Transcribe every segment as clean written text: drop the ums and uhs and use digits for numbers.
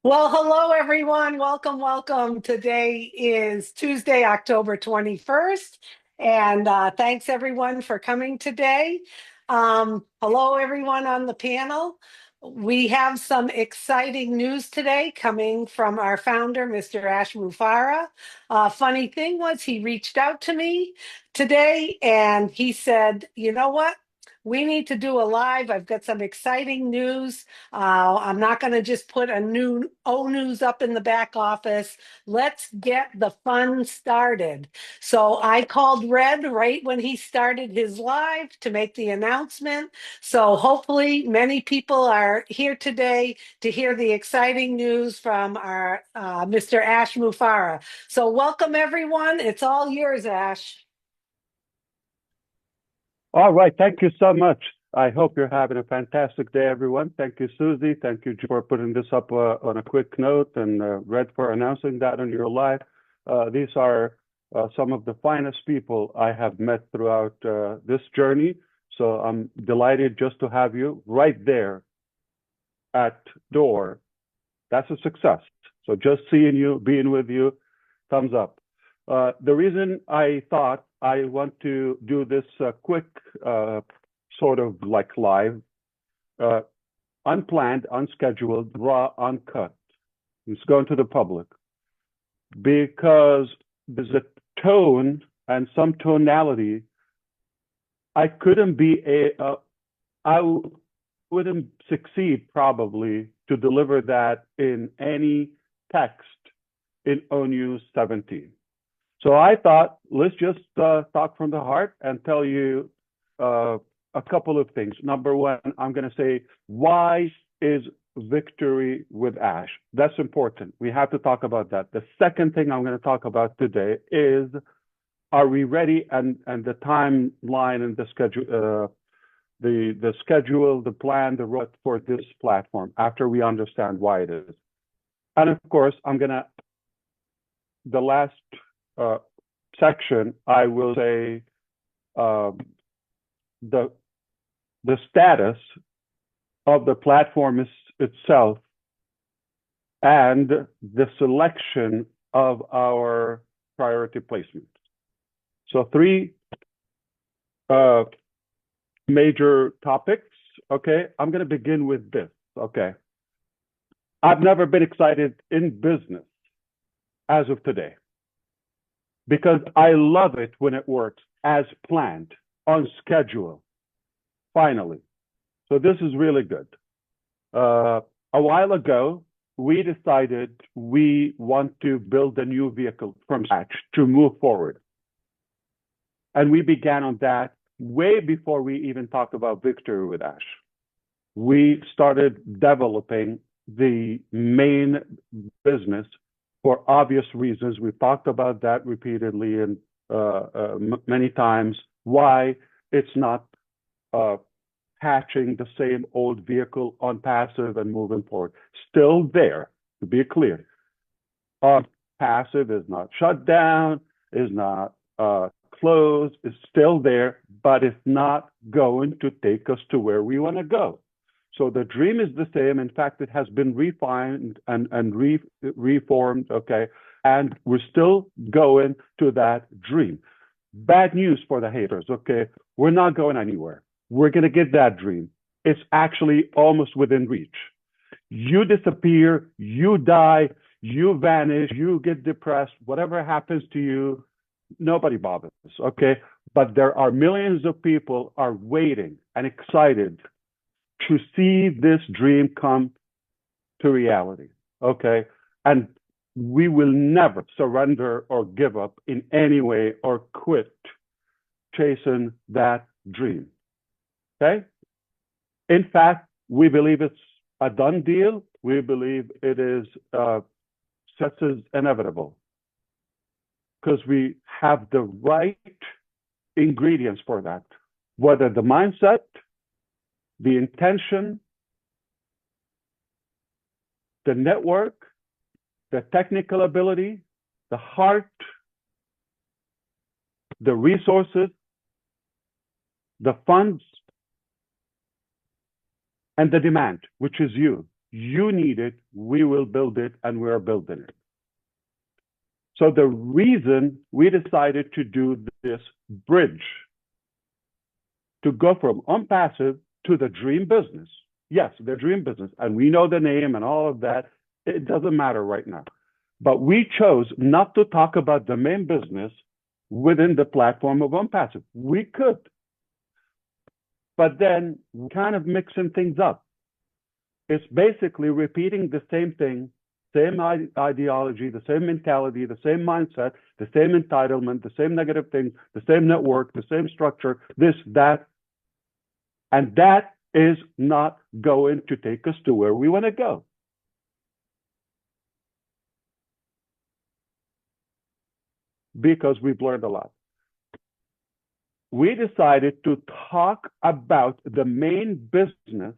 Well, hello everyone. Welcome, welcome. Today is Tuesday, October 21st. And thanks everyone for coming today. Hello everyone on the panel. We have some exciting news today coming from our founder, Mr. Ash Mufareh. Funny thing was he reached out to me today and he said, you know what? We need to do a live. I've got some exciting news. I'm not going to just put a new O news up in the back office. Let's get the fun started. So I called Red right when he started his live to make the announcement. So hopefully many people are here today to hear the exciting news from our Mr. Ash Mufareh. So welcome everyone. It's all yours, Ash. All right. Thank you so much. I hope you're having a fantastic day, everyone. Thank you, Susie. Thank you for putting this up on a quick note, and Red for announcing that on your live. These are some of the finest people I have met throughout this journey. So I'm delighted just to have you right there at door. That's a success. So just seeing you, being with you, thumbs up. The reason I thought I want to do this quick sort of like live, unplanned, unscheduled, raw, uncut. It's going to the public because there's a tone and some tonality. I couldn't be I wouldn't succeed probably to deliver that in any text in ONU 17. So I thought, let's just talk from the heart and tell you a couple of things. Number one, I'm going to say, why is victory with Ash? That's important. We have to talk about that. The second thing I'm going to talk about today is, are we ready? And the timeline and the schedule, the plan, the road for this platform after we understand why it is. And of course, the last section, I will say the status of the platform itself and the selection of our priority placement. So three major topics. Okay, I'm going to begin with this. Okay, I've never been excited in business as of today, because I love it when it works as planned, on schedule, finally. So this is really good. A while ago, we decided we want to build a new vehicle from scratch to move forward. And we began on that way before we even talked about victory with Ash. We started developing the main business for obvious reasons. We've talked about that repeatedly and many times, why it's not patching the same old vehicle on passive and moving forward. Still there, to be clear. Passive is not shut down, is not closed, is still there, but it's not going to take us to where we want to go. So the dream is the same. In fact, it has been refined and reformed, okay? And we're still going to that dream. Bad news for the haters, okay? We're not going anywhere. We're going to get that dream. It's actually almost within reach. You disappear, you die, you vanish, you get depressed, whatever happens to you, nobody bothers, okay? But there are millions of people are waiting and excited to see this dream come to reality, okay? And we will never surrender or give up in any way or quit chasing that dream, okay? In fact, we believe it's a done deal. We believe it is success is inevitable because we have the right ingredients for that, whether the mindset, the intention, the network, the technical ability, the heart, the resources, the funds, and the demand, which is you. You need it, we will build it, and we're building it. So the reason we decided to do this bridge, to go from unpassive to the dream business. Yes, the dream business. And we know the name and all of that. It doesn't matter right now. But we chose not to talk about the main business within the platform of unpassive. We could. But then we're kind of mixing things up. It's basically repeating the same thing, same ideology, the same mentality, the same mindset, the same entitlement, the same negative things, the same network, the same structure, this, that. And that is not going to take us to where we want to go. Because we've learned a lot. We decided to talk about the main business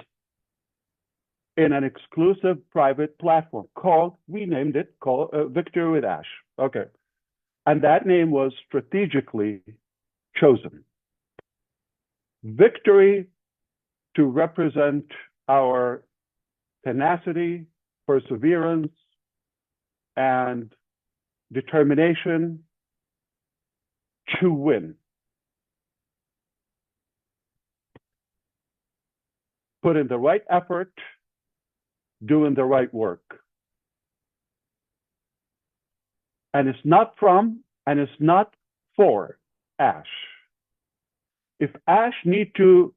in an exclusive private platform called, we named it, called Victory with Ash. Okay. And that name was strategically chosen. Victory to represent our tenacity, perseverance, and determination to win. Put in the right effort, doing the right work. And it's not from, and it's not for Ash. If Ash need to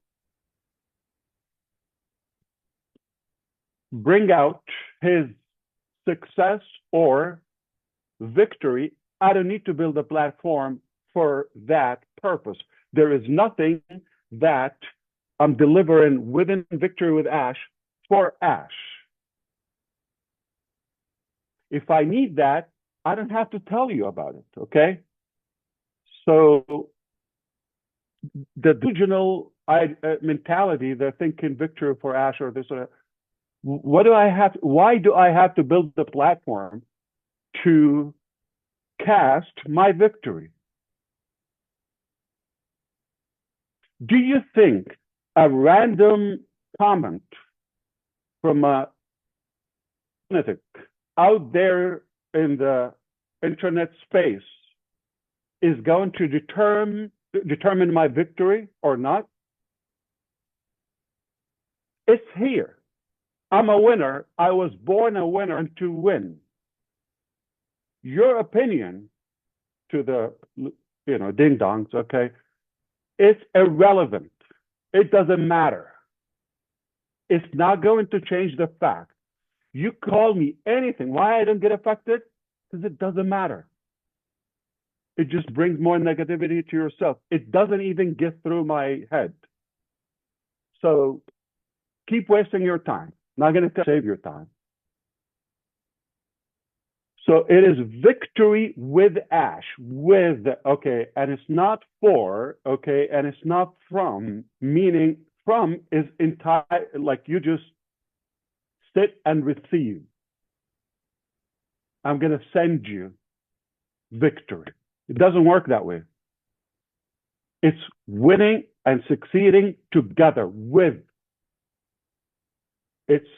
bring out his success or victory, I don't need to build a platform for that purpose. There is nothing that I'm delivering within Victory with Ash for Ash. If I need that, I don't have to tell you about it, okay? So the delusional mentality, they're thinking victory for Ash or this or that. Why do I have to build the platform to cast my victory? Do you think a random comment from a lunatic out there in the internet space is going to determine my victory or not? It's here. I'm a winner. I was born a winner and to win. Your opinion to the, ding-dongs, okay, it's irrelevant. It doesn't matter. It's not going to change the fact. You call me anything. Why I don't get affected? Because it doesn't matter. It just brings more negativity to yourself. It doesn't even get through my head. So keep wasting your time. Not going to save your time. So it is Victory with Ash, okay, and it's not for, okay, and it's not from, meaning from is entire, like you just sit and receive. I'm going to send you victory. It doesn't work that way. It's winning and succeeding together with. It's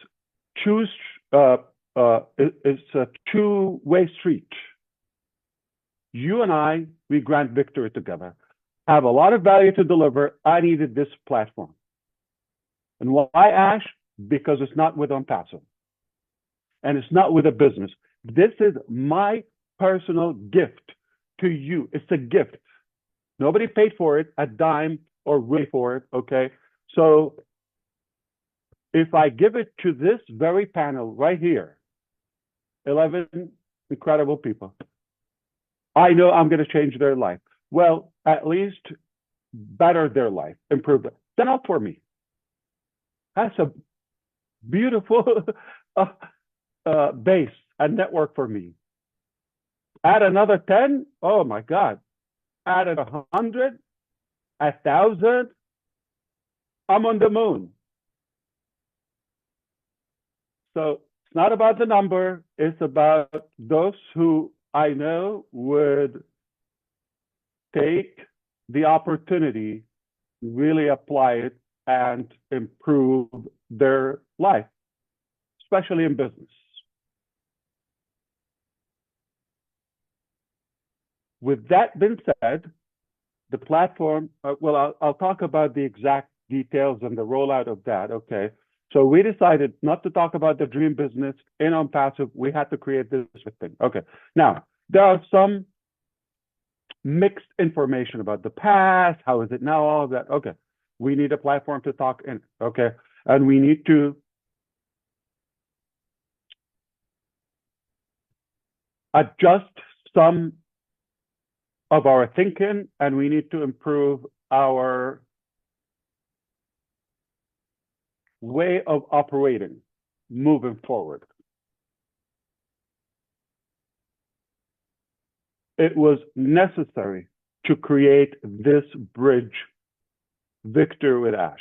it's a two-way street. You and I, we grant victory together. Have a lot of value to deliver. I needed this platform. And why Ash? Because it's not with unpassive. And it's not with a business. This is my personal gift to you. It's a gift. Nobody paid for it, a dime or really for it, okay? So if I give it to this very panel right here, 11 incredible people, I know I'm going to change their life. Well, at least better their life, improve it. Then up for me. That's a beautiful base and network for me. Add another 10, oh my God. Add 100, 1,000, I'm on the moon. So it's not about the number, it's about those who I know would take the opportunity, really apply it, and improve their life. especially in business. With that being said, the platform, I'll talk about the exact details and the rollout of that, okay? So we decided not to talk about the dream business in OnPassive. We had to create this thing. Okay. Now, there are some mixed information about the past. How is it now? All of that. Okay. We need a platform to talk in. Okay. And we need to adjust some of our thinking, and we need to improve our way of operating moving forward. It was necessary to create this bridge, Victor with Ash.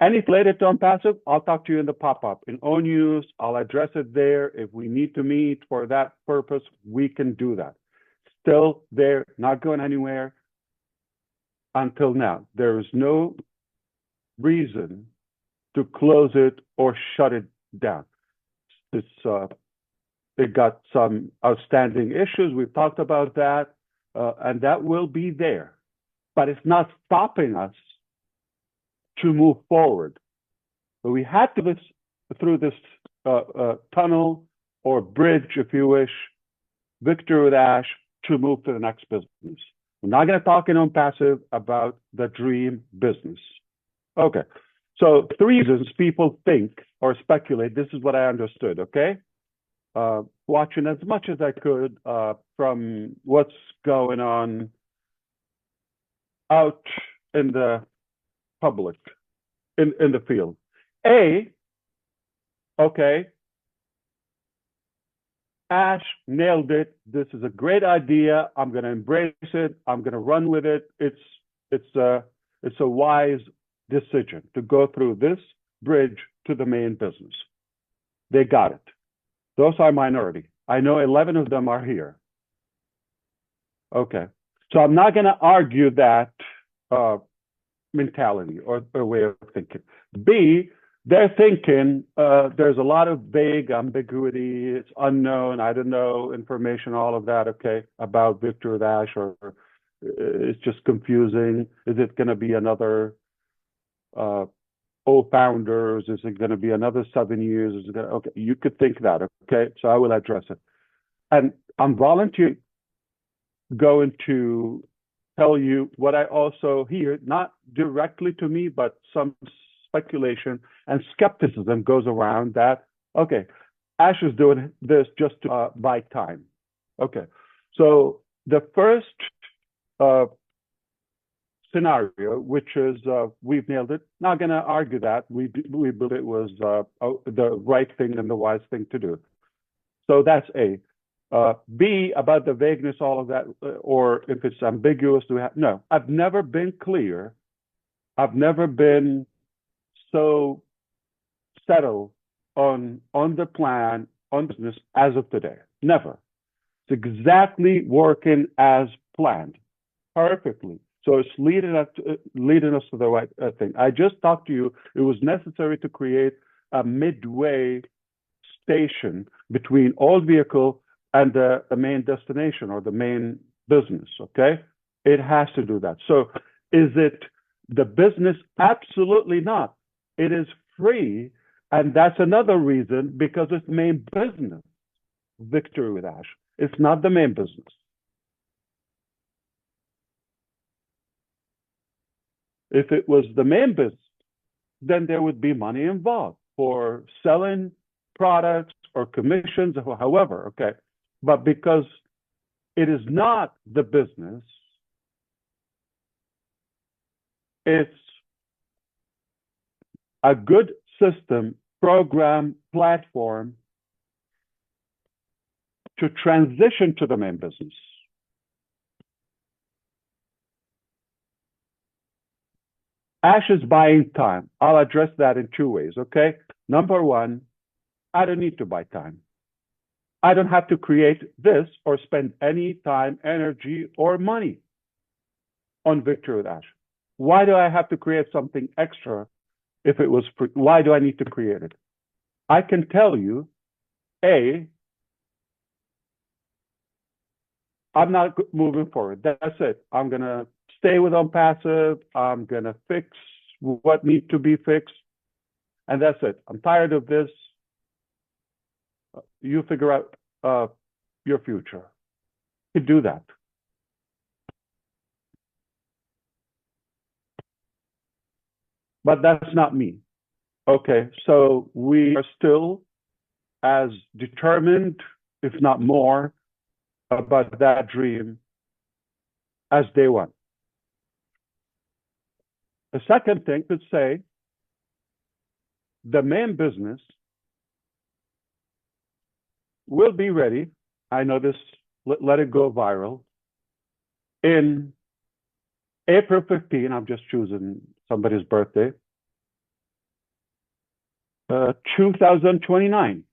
Anything related to OnPassive, I'll talk to you in the pop-up. In own use, I'll address it there. If we need to meet for that purpose, we can do that. Still there, not going anywhere until now. There is no reason to close it or shut it down. It got some outstanding issues. We've talked about that, and that will be there. But it's not stopping us to move forward. So we had to go through this tunnel or bridge, if you wish, Victor with Ash, to move to the next business. We're not going to talk in OnPassive about the dream business. Okay. So 3 reasons people think or speculate. This is what I understood, okay? Watching as much as I could from what's going on out in the public, in the field. Okay, Ash nailed it. This is a great idea. I'm going to embrace it. I'm going to run with it. It's a wise decision to go through this bridge to the main business. They got it. Those are minority. I know 11 of them are here. Okay. So I'm not going to argue that mentality or way of thinking. B, they're thinking there's a lot of vague ambiguity. It's unknown. I don't know information, all of that, okay, about Victor with Ash, or it's just confusing. Is it going to be another founders? Is it going to be another 7 years? Is it going to, okay, you could think that, okay? So I will address it. And I'm volunteering going to tell you what I also hear, not directly to me, but some speculation and skepticism goes around that, okay, Ash is doing this just to buy time. Okay, so the first scenario, which is we've nailed it, not going to argue that. We believe it was the right thing and the wise thing to do. So that's A. B, about the vagueness, all of that, or if it's ambiguous, no, I've never been clear. I've never been so settled on the plan, on business as of today. Never. It's exactly working as planned, perfectly. So it's leading us to the right thing. I just talked to you. It was necessary to create a midway station between all vehicle and the main destination or the main business, okay? It has to do that. So is it the business? Absolutely not. It is free, and that's another reason, because it's main business, Victory with Ash. It's not the main business. If it was the main business, then there would be money involved for selling products or commissions or however, okay? But because it is not the business, it's a good system, program, platform to transition to the main business. Ash is buying time. I'll address that in 2 ways, okay? Number one, I don't need to buy time. I don't have to create this or spend any time, energy, or money on Victory with Ash. Why do I have to create something extra if it was, why do I need to create it? I can tell you, A, I'm not moving forward. That's it. I'm going to stay with unpassive. I'm going to fix what needs to be fixed. And that's it. I'm tired of this. You figure out your future. You do that. But that's not me. Okay, so we are still as determined, if not more, about that dream as day one. The second thing to say, the main business will be ready. I know this, let it go viral. In April 15, I'm just choosing somebody's birthday, 2029.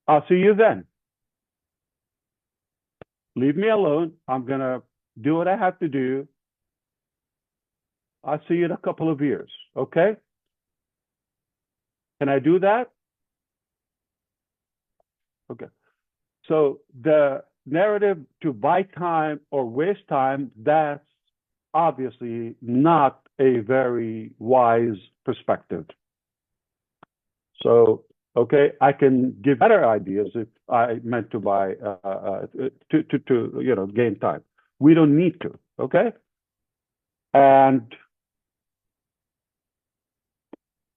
I'll see you then. Leave me alone. I'm going to do what I have to do. I'll see you in a couple of years. Okay? Can I do that? Okay. So the narrative to buy time or waste time, that's obviously not a very wise perspective. So, okay, I can give better ideas if I meant to buy, to gain time. We don't need to, okay? And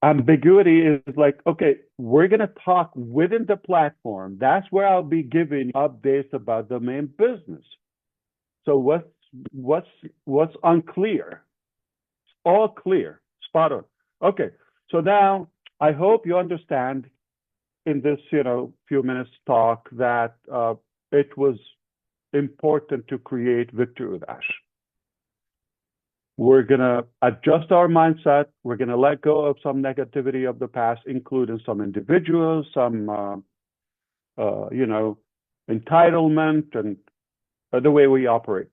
ambiguity is like, okay, we're going to talk within the platform. That's where I'll be giving updates about the main business. So what's unclear? It's all clear, spot on. Okay, so now I hope you understand in this, few minutes talk that it was important to create Victory with Ash. We're going to adjust our mindset. We're going to let go of some negativity of the past, including some individuals, some, entitlement, and the way we operate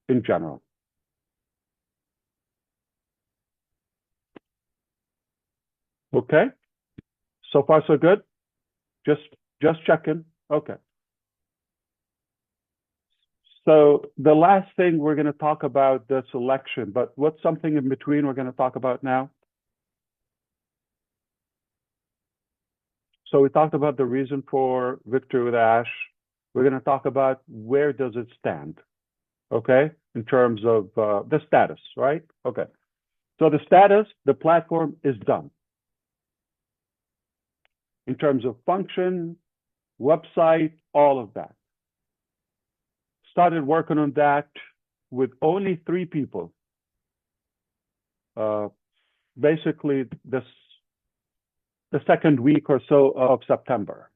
in general. Okay? So far, so good? Just checking. Okay. So the last thing we're going to talk about the selection, but what's something in between we're going to talk about now? So we talked about the reason for Victory with Ash. We're going to talk about where does it stand, okay, in terms of the status, right? Okay. So the status, the platform is done. In terms of function, website, all of that. Started working on that with only 3 people. Basically, the second week or so of September,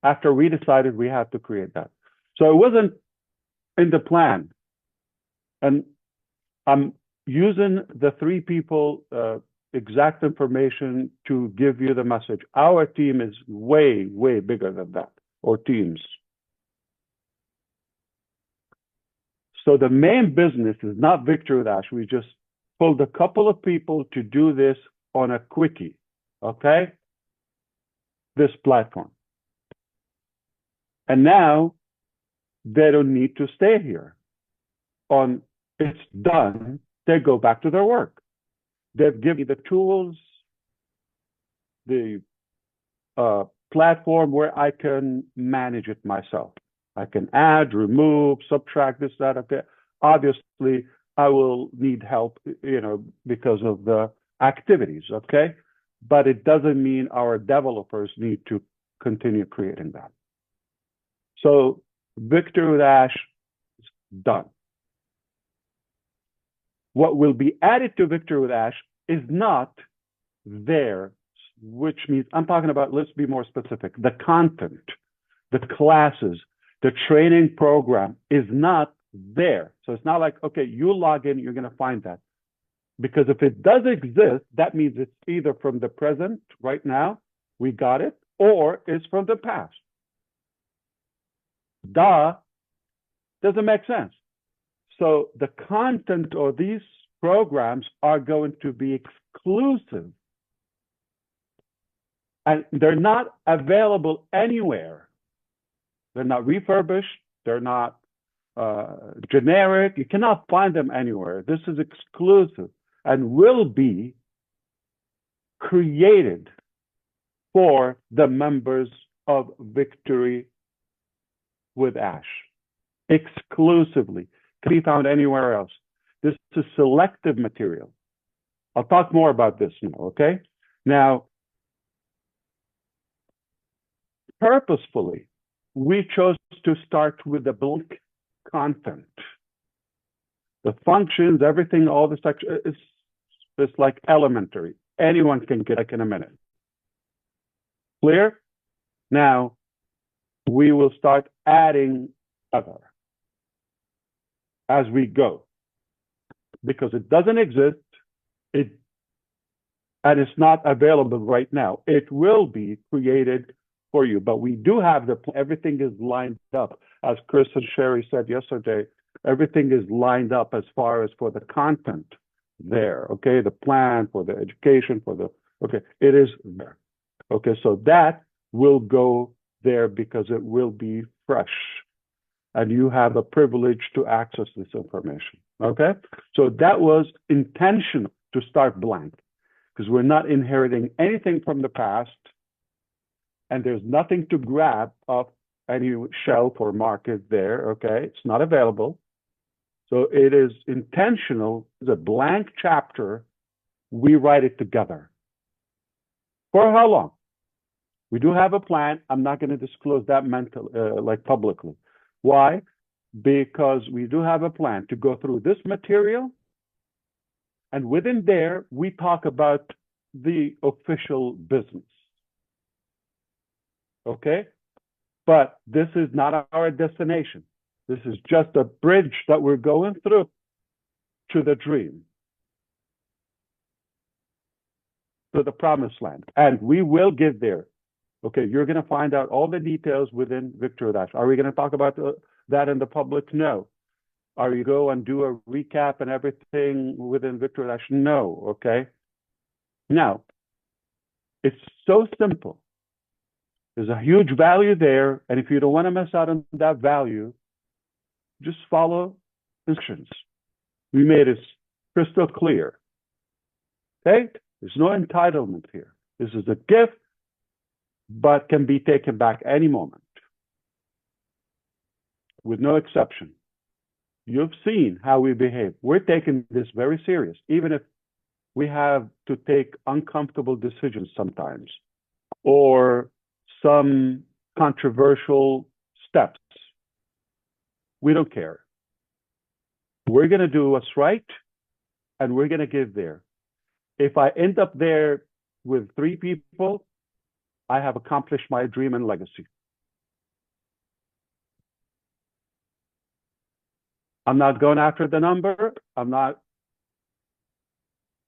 after we decided we had to create that. So it wasn't in the plan. And I'm using the 3 people exact information to give you the message. Our team is way, way bigger than that, or teams. So the main business is not Victory with Ash. We just pulled a couple of people to do this on a quickie, okay? This platform. And now they don't need to stay here. It's done, they go back to their work. They've given me the tools, the platform where I can manage it myself. I can add, remove, subtract this, that, okay. Obviously, I will need help, because of the activities, okay? But it doesn't mean our developers need to continue creating that. So Victory with Ash is done. What will be added to Victory with Ash is not there, which means, I'm talking about, let's be more specific, the content, the classes, the training program is not there. So it's not like, okay, you log in, you're going to find that. Because if it does exist, that means it's either from the present, right now, we got it, or it's from the past. Doesn't make sense. So the content of these programs are going to be exclusive, and they're not available anywhere. They're not refurbished. They're not generic. You cannot find them anywhere. This is exclusive and will be created for the members of Victory with Ash, exclusively. Can be found anywhere else. This is selective material. I'll talk more about this now, okay? Now, purposefully, we chose to start with the blank content. The functions, everything, all the section, it's like elementary. Anyone can get it in a minute. Clear? Now, we will start adding other as we go, because it doesn't exist, and it's not available right now. It will be created for you, but we do have everything is lined up. As Chris and Sherry said yesterday, everything is lined up as far as for the content there, okay? The plan for the education, okay, it is there. Okay, so that will go there because it will be fresh, and you have a privilege to access this information, okay? So that was intentional to start blank, because we're not inheriting anything from the past, and there's nothing to grab off any shelf or market there, okay? It's not available. So it is intentional. It's a blank chapter. We write it together. For how long? We do have a plan. I'm not going to disclose that publicly. Why? Because we do have a plan to go through this material, and within there, we talk about the official business. Okay? But this is not our destination. This is just a bridge that we're going through to the dream, to the promised land. And we will get there. Okay, you're going to find out all the details within Victory Dash. Are we going to talk about that in the public? No. Are you go and do a recap and everything within Victory Dash? No, okay? Now, it's so simple. There's a huge value there, and if you don't want to miss out on that value, just follow instructions. We made it crystal clear. Okay? There's no entitlement here. This is a gift, but can be taken back any moment, with no exception. You've seen how we behave. We're taking this very serious, even if we have to take uncomfortable decisions sometimes, or some controversial steps. We don't care. We're going to do what's right, and we're going to give there. If I end up there with 3 people, I have accomplished my dream and legacy. I'm not going after the number. I'm not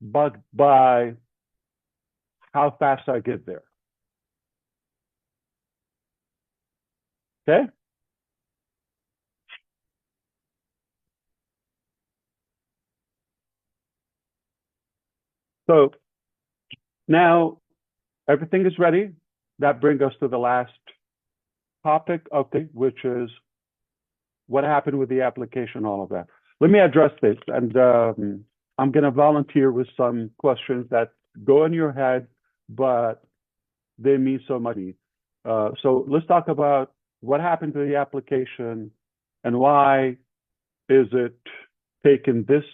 bugged by how fast I get there. Okay? So now everything is ready. That brings us to the last topic, okay, which is what happened with the application, all of that. Let me address this, and I'm going to volunteer with some questions that go in your head, but they mean so much. So let's talk about what happened to the application and why is it taking this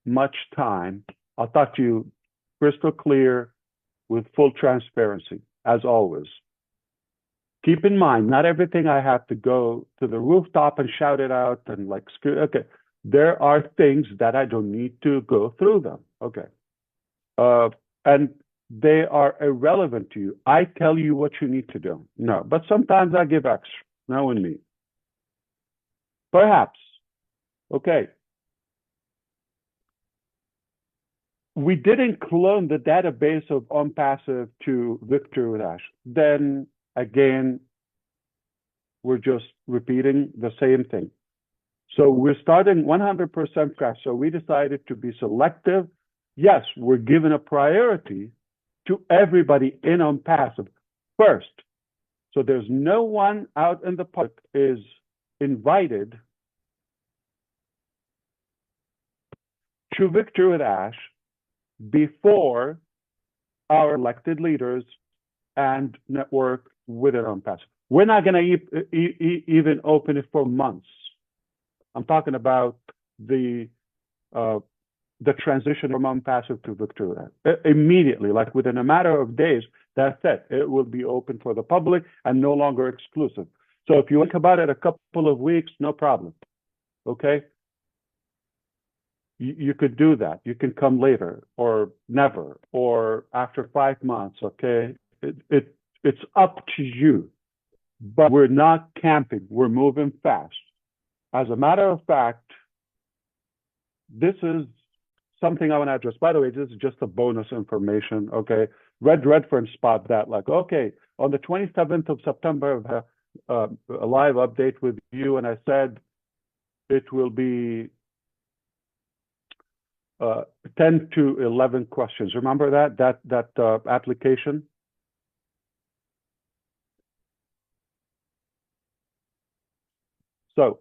much time. I'll talk to you crystal clear with full transparency, as always. Keep in mind, not everything I have to go to the rooftop and shout it out and like, okay. There are things that I don't need to go through them, okay. And they are irrelevant to you. I tell you what you need to do. No, but sometimes I give extra, knowing me. Perhaps, okay. We didn't clone the database of OnPassive to Victory with Ash. Then again, we're just repeating the same thing. So we're starting 100% scratch. So we decided to be selective. Yes, we're giving a priority to everybody in on passive first. So there's no one out in the public is invited to Victory with Ash before our elected leaders and network with it on passive. We're not going to even open it for months. I'm talking about the transition from unpassive to Victory immediately, like within a matter of days. That's it. It will be open for the public and no longer exclusive. So if you think about it, a couple of weeks, no problem. Okay, you could do that. You can come later or never or after 5 months. Okay, it's up to you. But we're not camping. We're moving fast. As a matter of fact, this is something I want to address. By the way, this is just a bonus information, okay? Red Redfern spot that, like, okay, on the 27th of September, a live update with you, and I said it will be 10 to 11 questions. Remember that application? So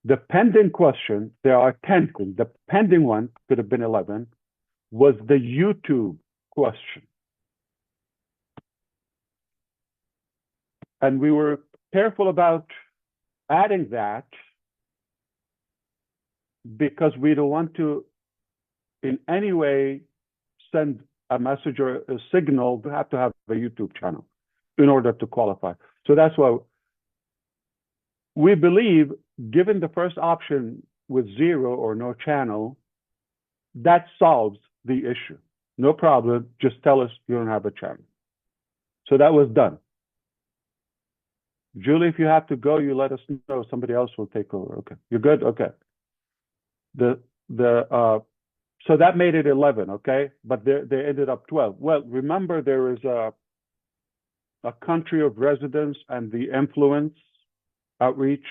the pending question, there are 10. The pending one could have been 11, was the YouTube question. And we were careful about adding that because we don't want to in any way send a message or a signal to have a YouTube channel in order to qualify. So that's why we believe, given the first option with 0 or no channel, that solves the issue. No problem. Just tell us you don't have a channel. So that was done. Julie, if you have to go, you let us know. Somebody else will take over. Okay. You're good? Okay. So that made it 11, okay? But they ended up 12. Well, remember there is a country of residence and the influence outreach.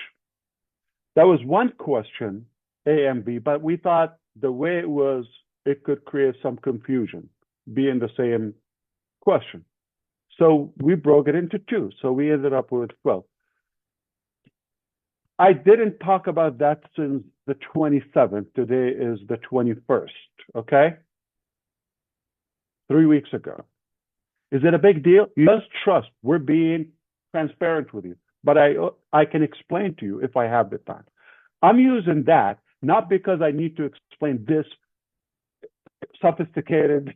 That was one question, A and B, but we thought the way it was, it could create some confusion, being the same question. So we broke it into 2. So we ended up with 12. I didn't talk about that since the 27th. Today is the 21st, okay? 3 weeks ago. Is it a big deal? You just trust. We're being transparent with you. But I can explain to you if I have the time. I'm using that not because I need to explain this sophisticated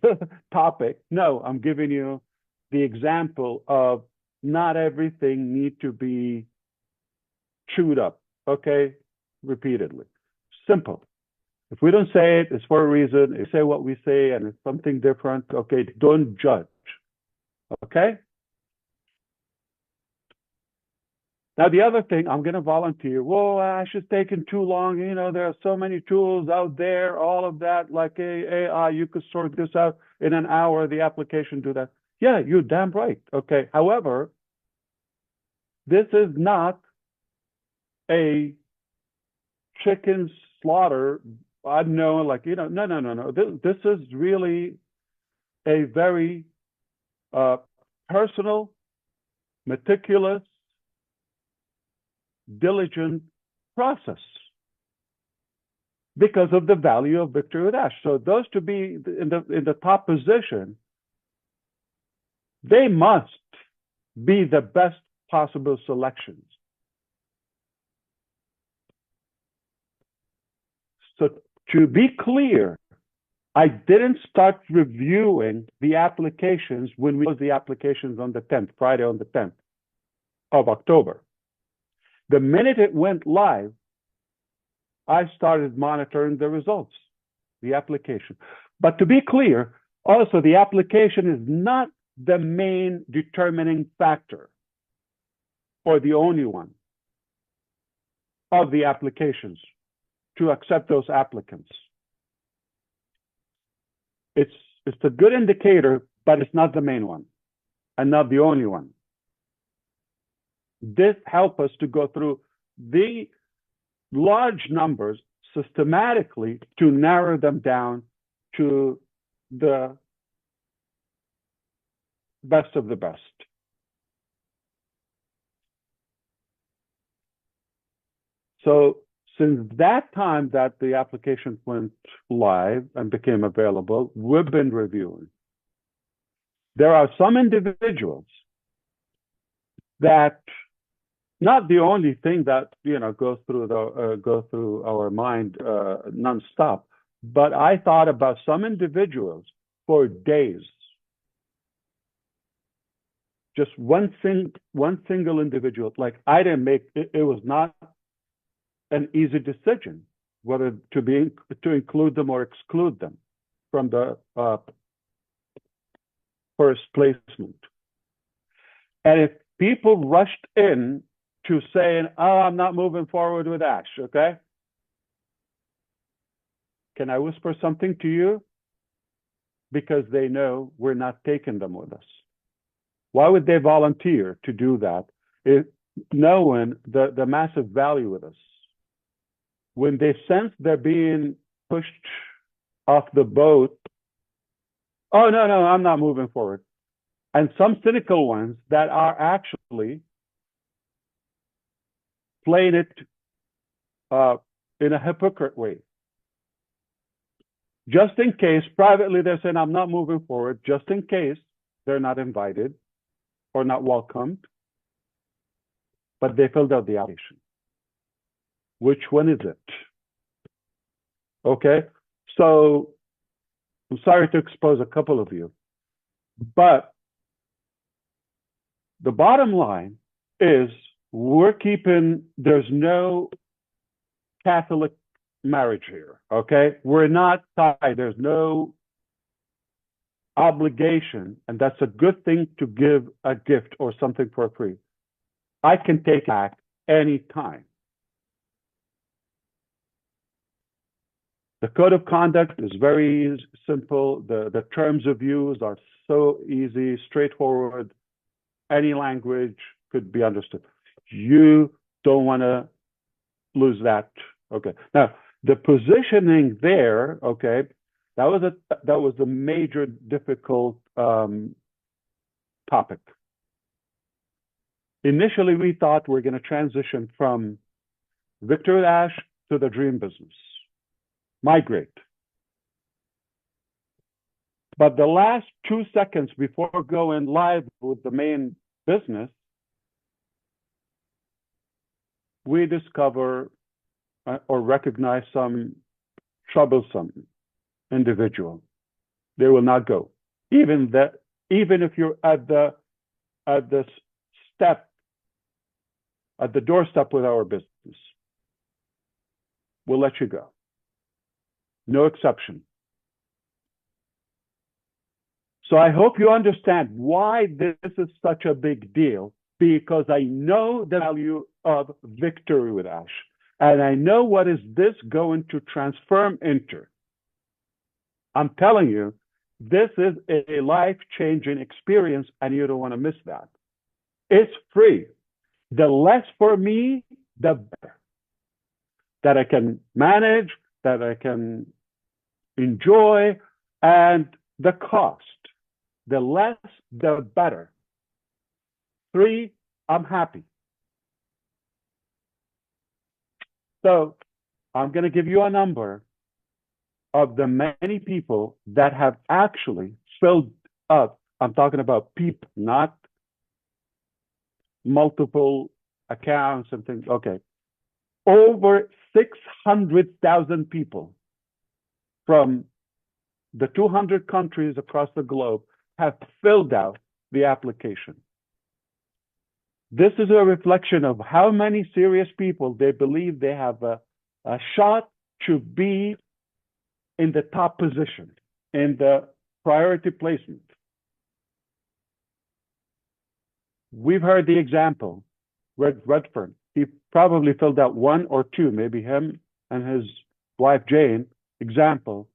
topic. No, I'm giving you the example of not everything need to be chewed up, okay, repeatedly. Simple. If we don't say it, it's for a reason. If we say what we say and it's something different, okay, don't judge, okay? Now, the other thing, I'm going to volunteer. Whoa, Ash, it's taking too long. You know, there are so many tools out there, all of that, like AI, you could sort this out in an hour, the application do that. Yeah, you're damn right. Okay. However, this is not a chicken slaughter. I know, like, you know, no. This is really a very personal, meticulous, diligent process because of the value of Victory with Ash. So those to be in the top position, they must be the best possible selections. So to be clear, I didn't start reviewing the applications when we closed the applications on the 10th, Friday on the 10th of October. The minute it went live, I started monitoring the results, the application. But to be clear, also the application is not the main determining factor or the only one of the applications to accept those applicants. It's a good indicator, but it's not the main one and not the only one. This helps us to go through the large numbers systematically to narrow them down to the best of the best. So since that time that the application went live and became available, we've been reviewing. There are some individuals that, not the only thing that goes through our mind nonstop, but I thought about some individuals for days. Just one single individual. Like, I didn't make it. It was not an easy decision whether to include them or exclude them from the first placement. And if people rushed in to saying, "Oh, I'm not moving forward with Ash," okay? Can I whisper something to you? Because they know we're not taking them with us. Why would they volunteer to do that, knowing the massive value with us? When they sense they're being pushed off the boat, "Oh, no, I'm not moving forward." And some cynical ones that are actually playing it in a hypocrite way. Just in case, privately, they're saying, "I'm not moving forward," just in case they're not invited or not welcomed, but they filled out the application. Which one is it? Okay, so I'm sorry to expose a couple of you, but the bottom line is there's no Catholic marriage here, okay? We're not tied. There's no obligation, and that's a good thing to give a gift or something for free. I can take it back anytime. The code of conduct is very simple. The terms of use are so easy, straightforward. Any language could be understood. You don't want to lose that. Okay. Now, the positioning there, okay, that was a major difficult topic. Initially, we thought we're going to transition from Victor with Ash to the dream business. Migrate. But the last 2 seconds before going live with the main business, we discover or recognize some troublesome individual. They will not go. Even if you're at the doorstep with our business, we'll let you go. No exception. So I hope you understand why this is such a big deal, because I know the value of victory with Ash. And I know what is this going to transform into. I'm telling you, this is a life-changing experience, and you don't want to miss that. It's free. The less for me, the better. That I can manage, that I can enjoy, and the cost. The less, the better. 3, I'm happy. So I'm going to give you a number of the many people that have actually filled up. I'm talking about people, not multiple accounts and things. Okay. Over 600,000 people from the 200 countries across the globe have filled out the application. This is a reflection of how many serious people they believe they have a shot to be in the top position, in the priority placement. We've heard the example, Redfern. He probably filled out 1 or 2, maybe him and his wife Jane, example.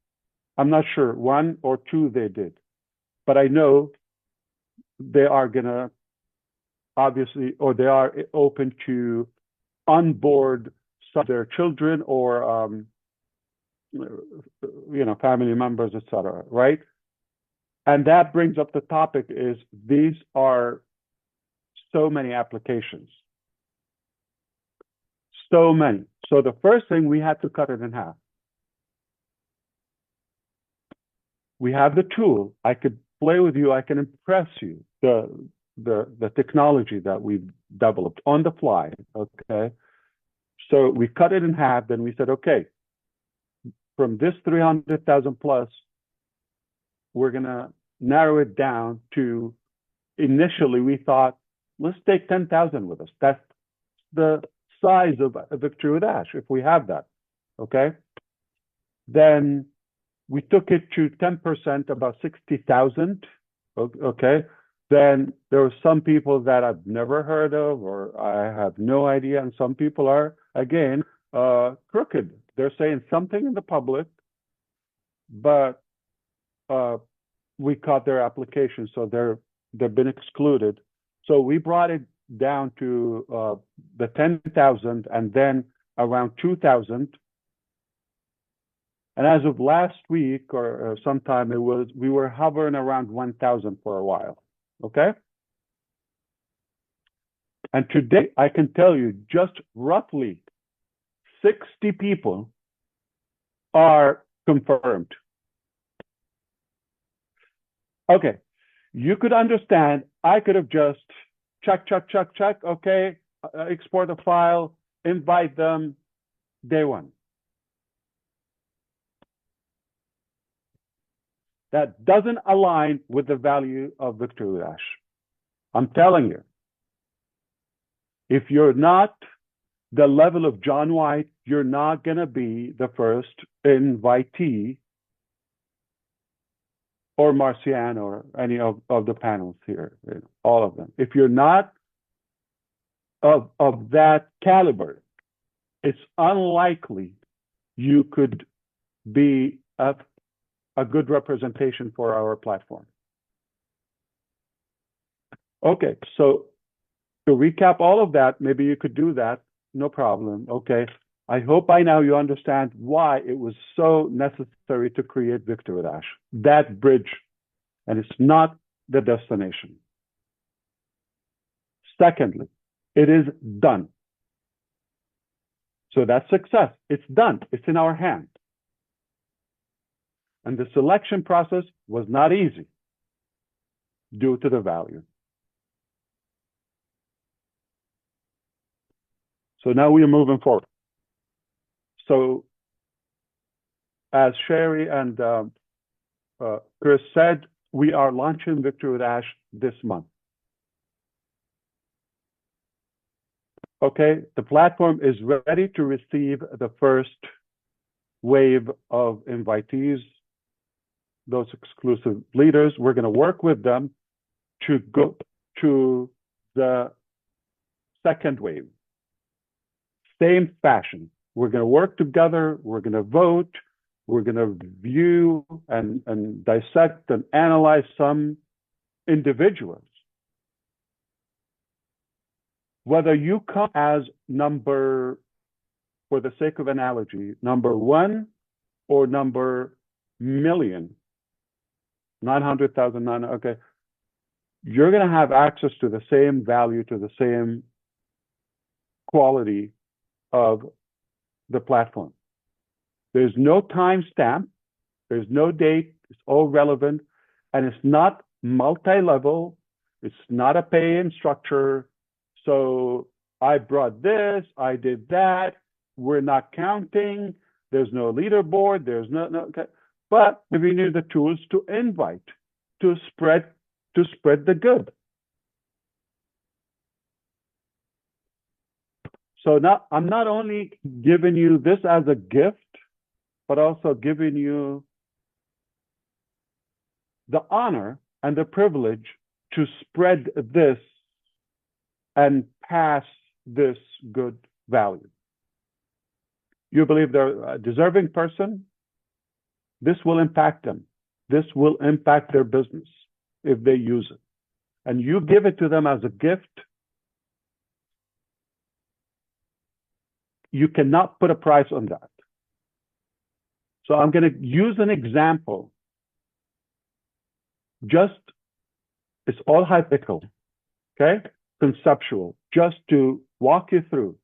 I'm not sure, 1 or 2 they did. But I know they are going to obviously, or they are open to onboard their children or family members, etc. Right? And that brings up the topic: is these are so many applications, so many. So the first thing, we had to cut it in half. We have the tool. I could play with you. I can impress you. The technology that we've developed on the fly. Okay. So we cut it in half. Then we said, okay, from this 300,000 plus, we're gonna narrow it down to. Initially, we thought, let's take 10,000 with us. That's the size of a Victory with Ash, if we have that. Okay. Then we took it to 10%, about 60,000. Okay. Then there were some people that I've never heard of, or I have no idea. And some people are, again, crooked. They're saying something in the public, but we caught their application. So they've been excluded. So we brought it down to the 10,000 and then around 2,000. And as of last week or sometime, we were hovering around 1,000 for a while. Okay. And today, I can tell you, just roughly 60 people are confirmed. Okay. You could understand, I could have just check. Okay. Export a file, invite them, day one. That doesn't align with the value of Victory with Ash. I'm telling you, if you're not the level of John White, you're not going to be the first invitee, or Marcian, or any of the panels here, all of them. If you're not of that caliber, it's unlikely you could be a good representation for our platform. Okay, so to recap all of that, maybe you could do that, no problem. Okay, I hope by now you understand why it was so necessary to create Victory with Ash, that bridge, and it's not the destination. Secondly, it is done. So that's success. It's done. It's in our hands. And the selection process was not easy due to the value. So now we are moving forward. So as Sherry and Chris said, we are launching Victory with Ash this month. Okay, the platform is ready to receive the first wave of invitees, those exclusive leaders. We're going to work with them to go to the second wave. Same fashion. We're going to work together. We're going to vote. We're going to view and dissect and analyze some individuals. Whether you come as number, for the sake of analogy, number 1 or number million, 900,000, okay, you're going to have access to the same value, to the same quality of the platform. There's no timestamp, there's no date, it's all relevant, and it's not multi-level, it's not a pay-in structure. So I brought this, I did that, we're not counting, there's no leaderboard, there's no okay. But we need the tools to invite, to spread the good. So now I'm not only giving you this as a gift, but also giving you the honor and the privilege to spread this and pass this good value. You believe they're a deserving person? This will impact them. This will impact their business if they use it. And you give it to them as a gift. you cannot put a price on that. So I'm going to use an example. It's all hypothetical, okay? Conceptual, just to walk you through.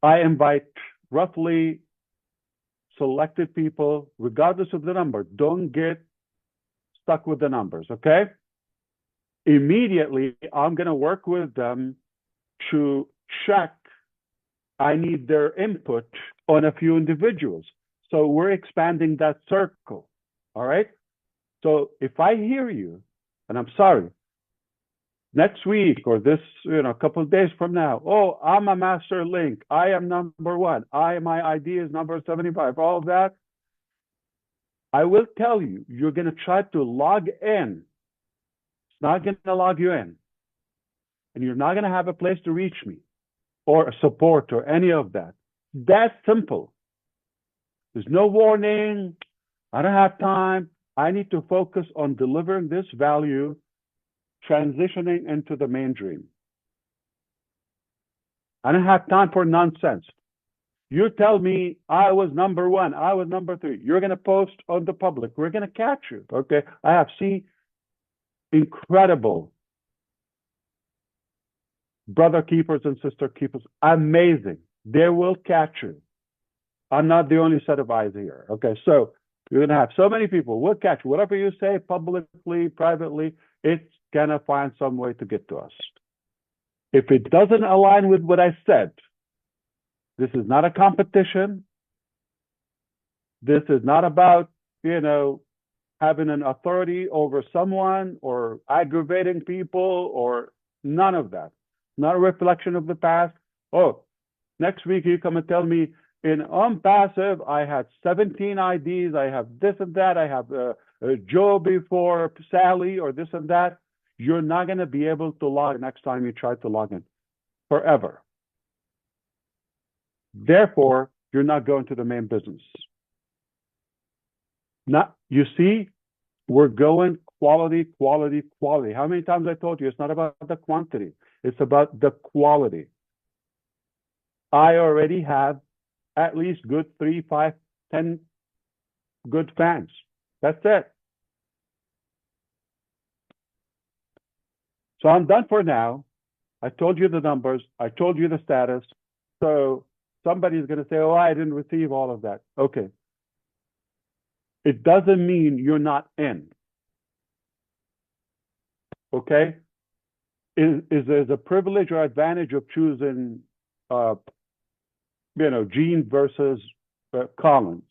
I invite roughly selected people, regardless of the number. Don't get stuck with the numbers, okay? Immediately, I'm going to work with them to check. I need their input on a few individuals. So we're expanding that circle, all right? So if I hear you, and I'm sorry, next week or this, a couple of days from now, oh, I'm a master link. I am number one. My ID is number 75. All of that. I will tell you, you're going to try to log in. It's not going to log you in. And you're not going to have a place to reach me or support or any of that. That's simple. There's no warning. I don't have time. I need to focus on delivering this value, transitioning into the main dream. I don't have time for nonsense. You tell me I was number one, I was number three. You're going to post on the public. We're going to catch you, okay? I have seen incredible brother keepers and sister keepers. Amazing. They will catch you. I'm not the only set of eyes here, okay? So you're going to have so many people. We'll catch you. Whatever you say publicly, privately, it's going to find some way to get to us. If it doesn't align with what I said, this is not a competition. This is not about, having an authority over someone or aggravating people or none of that. Not a reflection of the past. Oh, next week you come and tell me in unpassive, I had 17 IDs. I have this and that. I have Joe before Sally or this and that. You're not going to be able to log next time you try to log in forever. Therefore, you're not going to the main business. You see, we're going quality, quality, quality. How many times I told you it's not about the quantity, it's about the quality. I already have at least good 3, 5, 10 good fans. That's it. So I'm done for now. I told you the numbers. I told you the status. So somebody's going to say, oh, I didn't receive all of that. Okay. It doesn't mean you're not in. Okay? Is there a privilege or advantage of choosing, Gene versus Collins?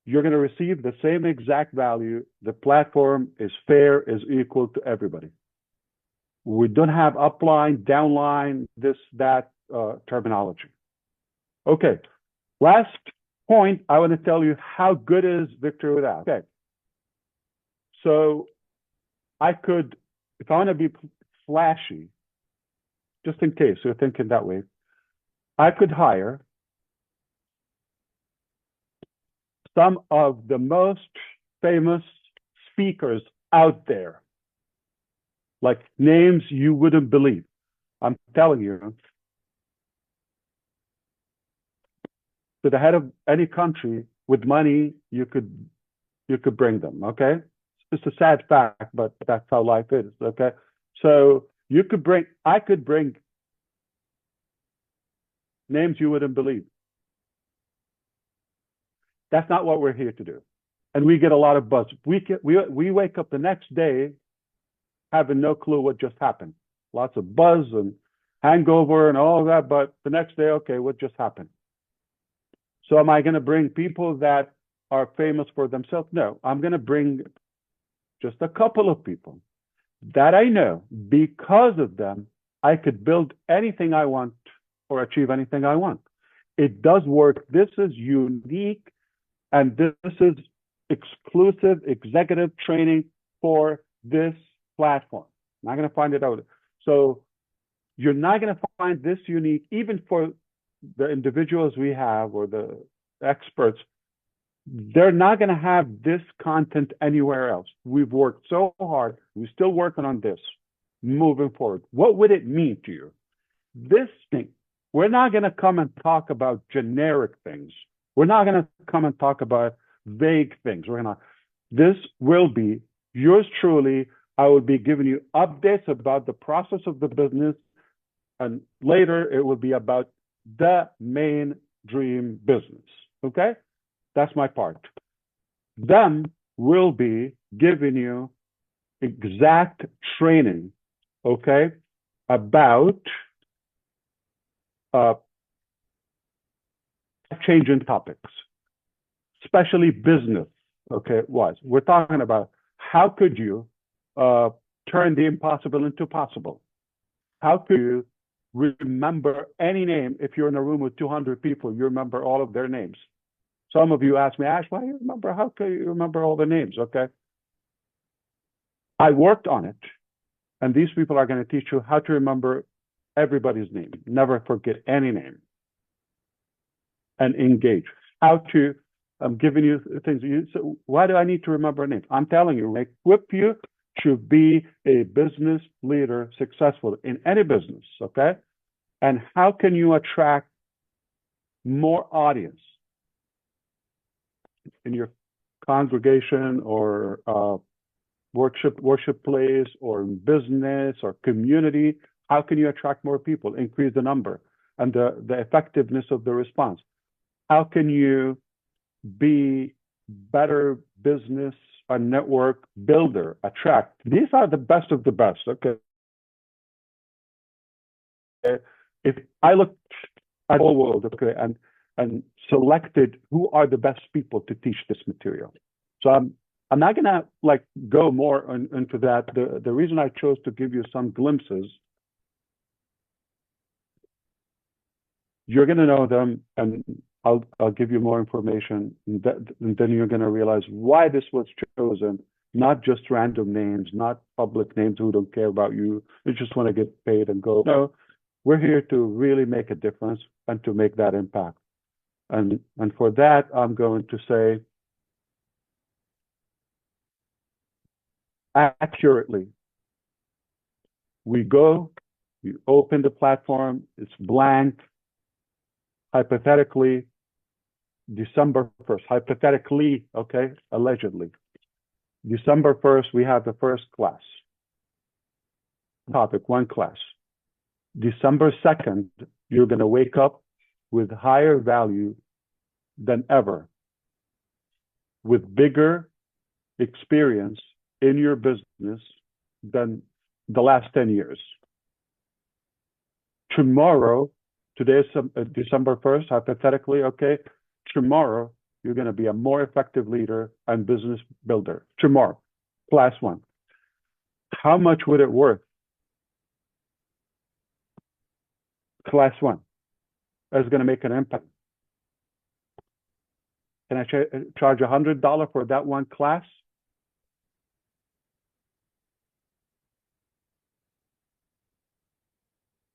You're going to receive the same exact value. The platform is fair, is equal to everybody. We don't have upline, downline, this, that terminology. Okay. Last point, I want to tell you how good is Victor without. Okay. So I could, if I want to be flashy, just in case you're thinking that way, I could hire some of the most famous speakers out there, like names you wouldn't believe. I'm telling you. To the head of any country with money, you could bring them, okay? It's a sad fact, but that's how life is, okay? So I could bring names you wouldn't believe. That's not what we're here to do. And we get a lot of buzz. We wake up the next day having no clue what just happened. Lots of buzz and hangover and all of that, but the next day, okay, what just happened? So am I going to bring people that are famous for themselves? No, I'm going to bring just a couple of people that I know because of them, I could build anything I want or achieve anything I want. It does work. This is unique, and this is exclusive executive training for this platform. I'm not going to find it out. So you're not going to find this unique, even for the individuals we have or the experts. They're not going to have this content anywhere else. We've worked so hard. We're still working on this moving forward. What would it mean to you? this thing, we're not going to come and talk about generic things. We're not going to come and talk about vague things. This will be yours truly. I will be giving you updates about the process of the business. And later it will be about the main dream business. Okay? That's my part. Then we'll be giving you exact training, okay, about changing topics, especially business, okay, wise. We're talking about how could you turn the impossible into possible? How could you remember any name? If you're in a room with 200 people, you remember all of their names. Some of you ask me, Ash, why do you remember? How can you remember all the names? Okay. I worked on it, and these people are going to teach you how to remember everybody's name. Never forget any name. And engage. How to, I'm giving you things. So why do I need to remember a name? I'm telling you, equip you to be a business leader, successful in any business, okay? And how can you attract more audience in your congregation or worship place or business or community? How can you attract more people, increase the number and the effectiveness of the response? How can you be better business and network builder, attract? These are the best of the best, okay? If I looked at the whole world, okay, and selected who are the best people to teach this material. So I'm not gonna like go more into that. The reason I chose to give you some glimpses, you're gonna know them, and I'll give you more information, and then you're gonna realize why this was chosen. Not just random names, not public names who don't care about you. They just want to get paid and go. No, we're here to really make a difference and to make that impact. And for that, I'm going to say accurately. We go, you open the platform, it's blank. Hypothetically, December 1st, hypothetically, okay, allegedly. December 1st, we have the first class. Topic, one class. December 2nd, you're going to wake up with higher value than ever, with bigger experience in your business than the last 10 years. Tomorrow, today is December 1st, hypothetically, okay? Tomorrow, you're going to be a more effective leader and business builder. Tomorrow, class one. How much would it worth? Class one. That's going to make an impact. Can I charge $100 for that one class?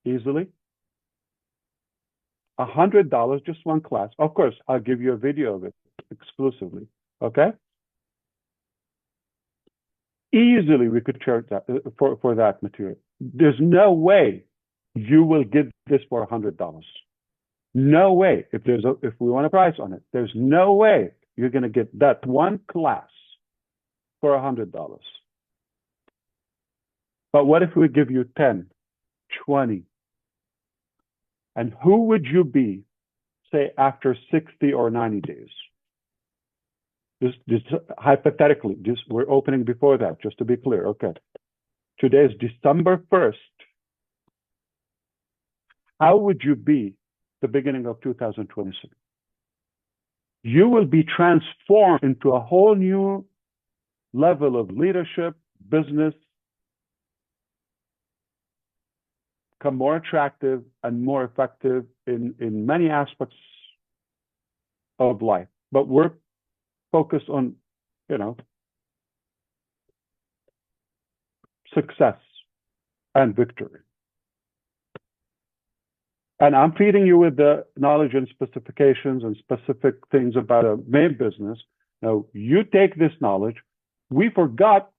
Easily. $100, just one class. Of course, I'll give you a video of it exclusively. Okay? Easily, we could charge that for that material. There's no way you will get this for $100. No way. If we want a price on it, there's no way you're going to get that one class for $100. But what if we give you 10, 20? And who would you be, say, after 60 or 90 days? Just hypothetically, we're opening before that, just to be clear. Okay. Today is December 1st. How would you be the beginning of 2026? You will be transformed into a whole new level of leadership, business, become more attractive and more effective in many aspects of life. But we're focused on, success and victory. And I'm feeding you with the knowledge and specifications and specific things about a main business. Now, you take this knowledge. We forgot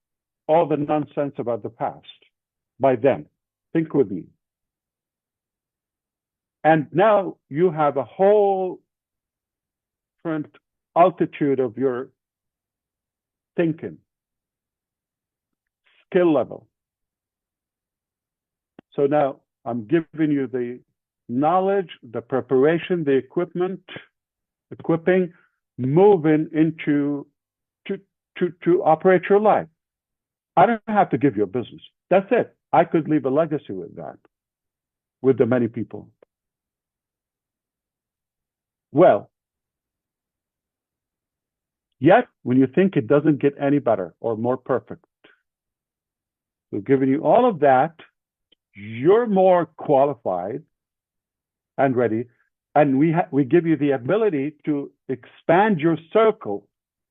all the nonsense about the past by then. Think with me. And now you have a whole different altitude of your thinking, skill level. So now I'm giving you the knowledge, the preparation, the equipping, moving into to operate your life. I don't have to give you a business. That's it. I could leave a legacy with that, with the many people. Well, yet when you think it doesn't get any better or more perfect, we've given you all of that, you're more qualified and ready, and we give you the ability to expand your circle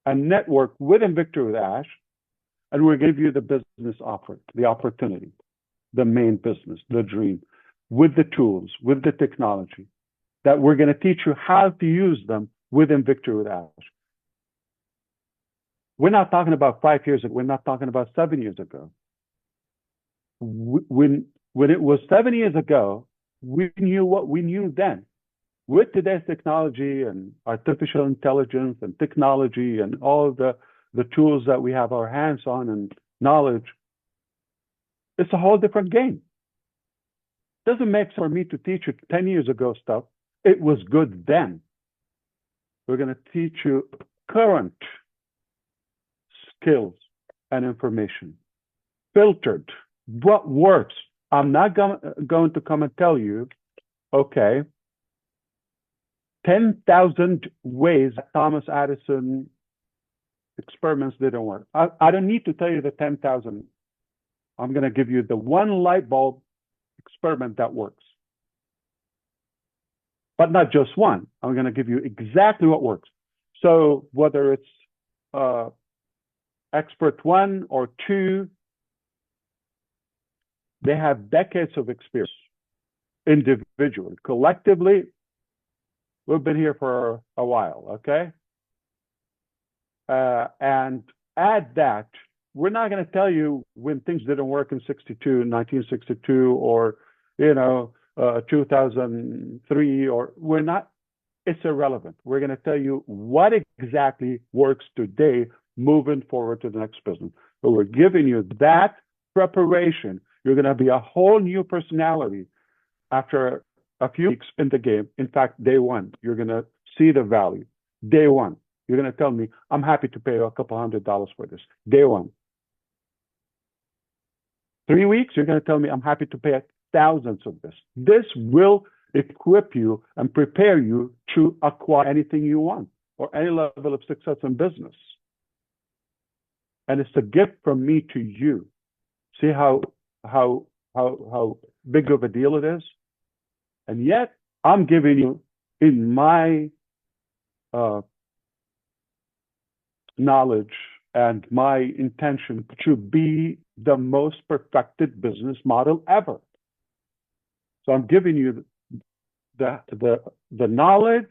and network within Victory with Ash, and we'll give you the business offer, the opportunity, the main business, the dream, with the tools, with the technology, that we're going to teach you how to use them within Victory with Ash. We're not talking about 5 years ago. We're not talking about 7 years ago. When it was 7 years ago, we knew what we knew then. With today's technology and artificial intelligence and technology and all the tools that we have our hands on and knowledge, it's a whole different game. It doesn't make sense for me to teach you 10 years ago stuff. It was good then. We're going to teach you current skills and information, filtered, what works. I'm not going to come and tell you, okay, 10,000 ways that Thomas Edison experiments didn't work. I don't need to tell you the 10,000. I'm going to give you the one light bulb experiment that works. But not just one. I'm going to give you exactly what works. So whether it's expert 1 or 2, they have decades of experience individually. Collectively, we've been here for a while, okay? And add that, we're not going to tell you when things didn't work in 1962, or, 2003, or we're not, it's irrelevant. We're going to tell you what exactly works today, moving forward to the next business. But we're giving you that preparation. You're going to be a whole new personality after a few weeks in the game. In fact, day one, you're going to see the value. Day one, you're going to tell me, I'm happy to pay a couple $100 for this. Day one. 3 weeks, you're going to tell me, I'm happy to pay thousands of this. This will equip you and prepare you to acquire anything you want or any level of success in business. And it's a gift from me to you. See how big of a deal it is? And yet, I'm giving you, in my knowledge and my intention, to be the most perfected business model ever. So I'm giving you the knowledge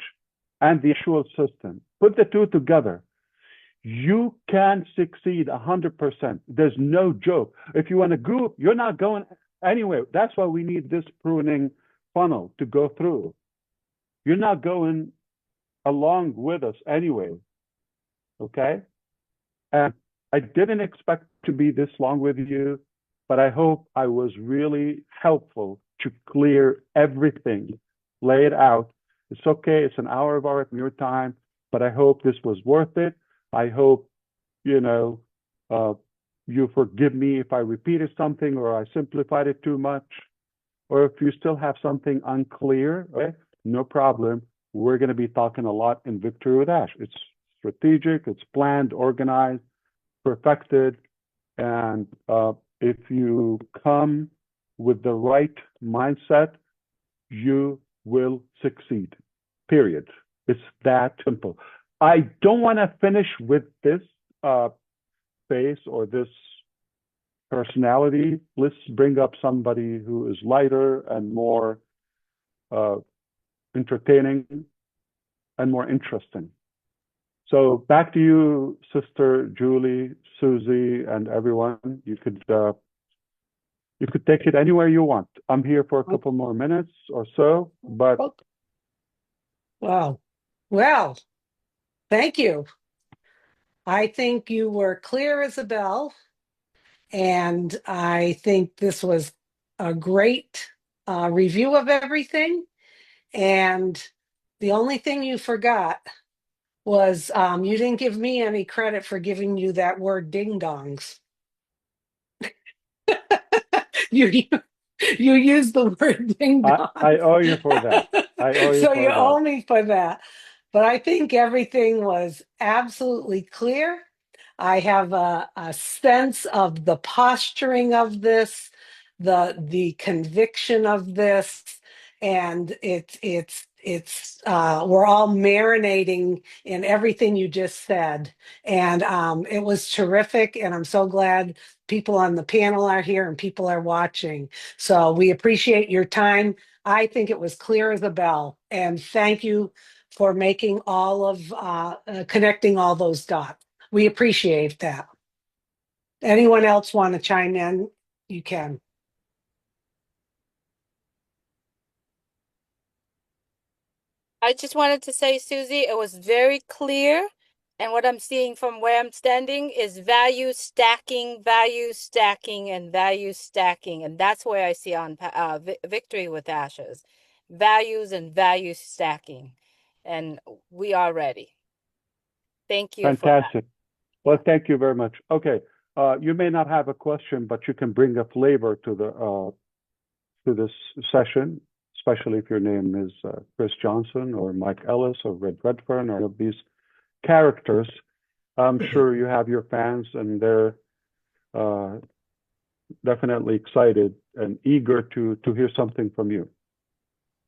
and the actual system. Put the two together. You can succeed 100%. There's no joke. If you want to go, you're not going anywhere. That's why we need this pruning funnel to go through. You're not going along with us anyway. Okay? And I didn't expect to be this long with you, but I hope I was really helpful to clear everything, lay it out. It's okay. It's an hour of your time, but I hope this was worth it. I hope, you forgive me if I repeated something or I simplified it too much, or if you still have something unclear, okay, no problem. We're going to be talking a lot in Victory with Ash. It's strategic, it's planned, organized, perfected, and if you come with the right mindset, you will succeed, period. It's that simple. I don't want to finish with this face or this personality. Let's bring up somebody who is lighter and more entertaining and more interesting. So back to you, Sister Julie, Susie, and everyone. You could, You could take it anywhere you want. I'm here for a couple more minutes or so, but Wow. Well, thank you. I think you were clear as a bell, and I think this was a great review of everything. And the only thing you forgot was you didn't give me any credit for giving you that word ding dongs. you you used the word ding I dongs. owe you for that. I owe you So you for that. owe me for that. But I think everything was absolutely clear. I have a sense of the posturing of this, the conviction of this, and it's we're all marinating in everything you just said, and it was terrific. And I'm so glad people on the panel are here and people are watching. So we appreciate your time. I think it was clear as a bell, and thank you for making all of connecting all those dots. We appreciate that. Anyone else want to chime in? You can. I just wanted to say, Susie, it was very clear. And what I'm seeing from where I'm standing is value stacking, and value stacking. And that's where I see on victory with ashes, values and value stacking. And we are ready. Thank you for that. Fantastic. Well, thank you very much. Okay. You may not have a question, but you can bring a flavor to this session, especially if your name is Chris Johnson or Mike Ellis or Red Redfern or any of these characters. I'm sure you have your fans, and they're definitely excited and eager to hear something from you.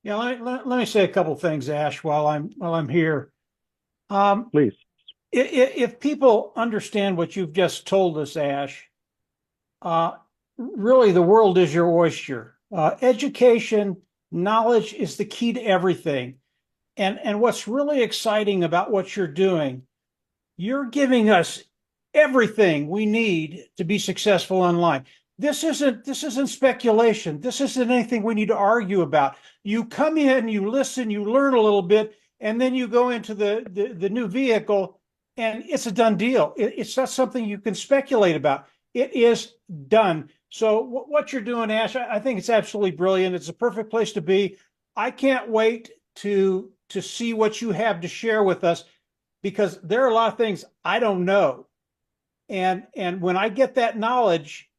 Yeah, let me say a couple things, Ash, while I'm here. Please. If people understand what you've just told us, Ash, really the world is your oyster. Education, knowledge is the key to everything. And what's really exciting about what you're doing, you're giving us everything we need to be successful online. This isn't speculation. This isn't anything we need to argue about. You come in, you listen, you learn a little bit, and then you go into the new vehicle, and it's a done deal. It's not something you can speculate about. It is done. So what you're doing, Ash, I think it's absolutely brilliant. It's a perfect place to be. I can't wait to see what you have to share with us, because there are a lot of things I don't know. And when I get that knowledge,